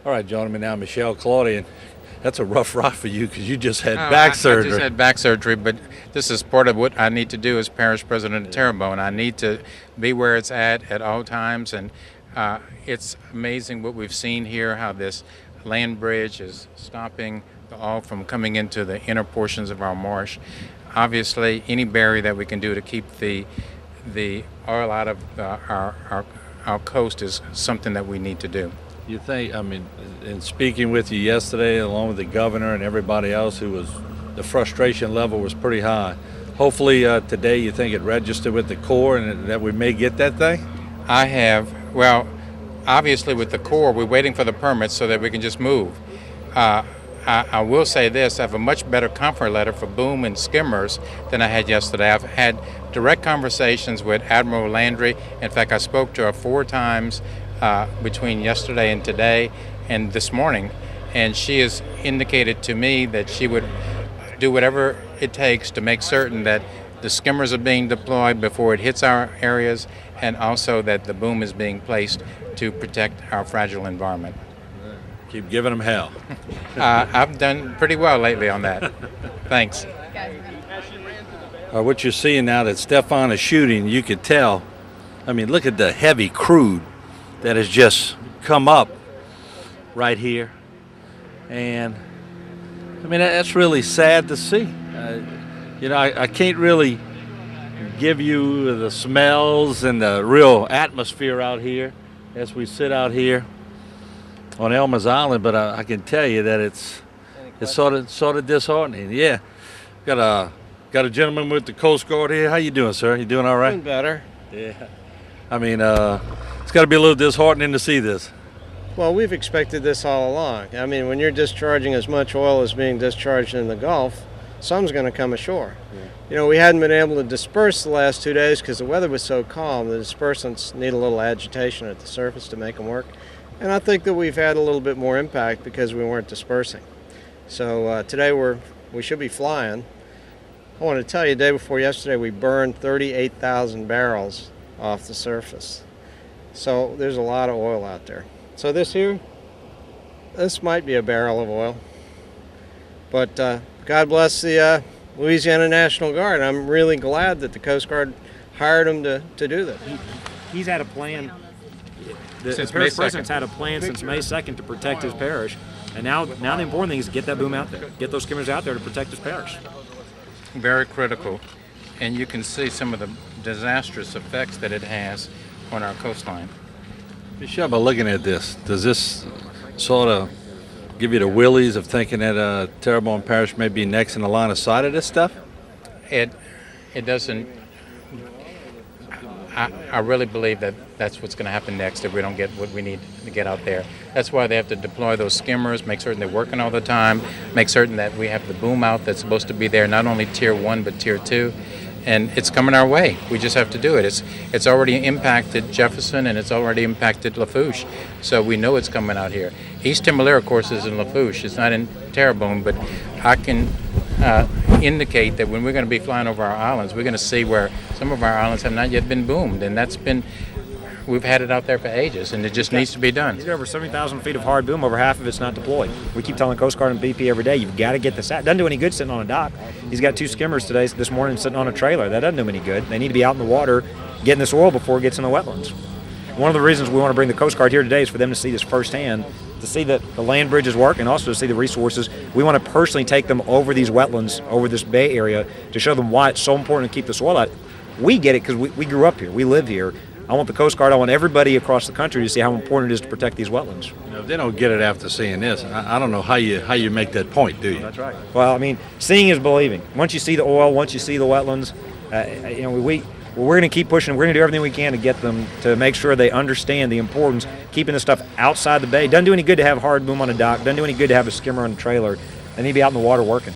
All right, gentlemen, now Michelle Claudian. That's a rough ride for you because you just had back surgery. I just had back surgery, but this is part of what I need to do as parish president of Terrebonne. I need to be where it's at all times, and it's amazing what we've seen here, how this land bridge is stopping the oil from coming into the inner portions of our marsh. Obviously, any barrier that we can do to keep the oil out of our coast is something that we need to do. You think, I mean, in speaking with you yesterday, along with the governor and everybody else the frustration level was pretty high. Hopefully today you think it registered with the Corps and that we may get that thing? I have. Well, obviously with the Corps, we're waiting for the permits so that we can just move. I will say this, I have a much better comfort letter for boom and skimmers than I had yesterday. I've had direct conversations with Admiral Landry. In fact, I spoke to her 4 times between yesterday and today and this morning, and she has indicated to me that she would do whatever it takes to make certain that the skimmers are being deployed before it hits our areas, and also that the boom is being placed to protect our fragile environment. Keep giving them hell. I've done pretty well lately on that. Thanks. What you're seeing now that Stefan is shooting, you could tell. I mean, look at the heavy crude that has just come up right here. And, I mean, that's really sad to see. I can't really give you the smells and the real atmosphere out here as we sit out here on Elmer's Island, but I can tell you that it's sort of disheartening. Yeah, got a gentleman with the Coast Guard here. How you doing, sir? You doing all right? Doing better. Yeah. I mean, it's got to be a little disheartening to see this. Well, we've expected this all along. I mean, when you're discharging as much oil as being discharged in the Gulf, some's going to come ashore. Yeah. We hadn't been able to disperse the last 2 days because the weather was so calm. The dispersants need a little agitation at the surface to make them work. And I think that we've had a little bit more impact because we weren't dispersing. So today we should be flying. I want to tell you, the day before yesterday, we burned 38,000 barrels off the surface. So there's a lot of oil out there. So this might be a barrel of oil. But God bless the Louisiana National Guard. I'm really glad that the Coast Guard hired them to do this. He's had a plan. The Since parish May 2nd. president's had a plan since May 2nd to protect his parish. And now the important thing is to get that boom out there. Get those skimmers out there to protect his parish. Very critical. And you can see some of the disastrous effects that it has on our coastline. Michelle, by looking at this, does this sort of give you the willies of thinking that Terrebonne Parish may be next in the line of sight of this stuff? It doesn't. I really believe that that's what's going to happen next if we don't get what we need to get out there. That's why they have to deploy those skimmers, make certain they're working all the time, make certain that we have the boom out that's supposed to be there, not only Tier 1 but Tier 2. And it's coming our way. We just have to do it. It's already impacted Jefferson and it's already impacted Lafourche. So we know it's coming out here. East Timberlaire, of course, is in Lafourche. It's not in Terrebonne, but I can indicate that when we're going to be flying over our islands, we're going to see where some of our islands have not yet been boomed. And we've had it out there for ages, and it just needs to be done. He's got over 70,000 feet of hard boom. Over half of it's not deployed. We keep telling Coast Guard and BP every day, you've got to get this out. Doesn't do any good sitting on a dock. He's got 2 skimmers this morning sitting on a trailer. That doesn't do him any good. They need to be out in the water getting this oil before it gets in the wetlands. One of the reasons we want to bring the Coast Guard here today is for them to see this firsthand, to see that the land bridges work, and also to see the resources. We want to personally take them over these wetlands, over this bay area, to show them why it's so important to keep the soil out. We get it because we grew up here. We live here. I want the Coast Guard, I want everybody across the country to see how important it is to protect these wetlands. If they don't get it after seeing this, I don't know how you make that point, do you? That's right. Well, I mean, seeing is believing. Once you see the oil, once you see the wetlands, we're going to keep pushing. We're going to do everything we can to get them to make sure they understand the importance keeping the stuff outside the bay. Doesn't do any good to have hard boom on a dock. Doesn't do any good to have a skimmer on a trailer. They need to be out in the water working.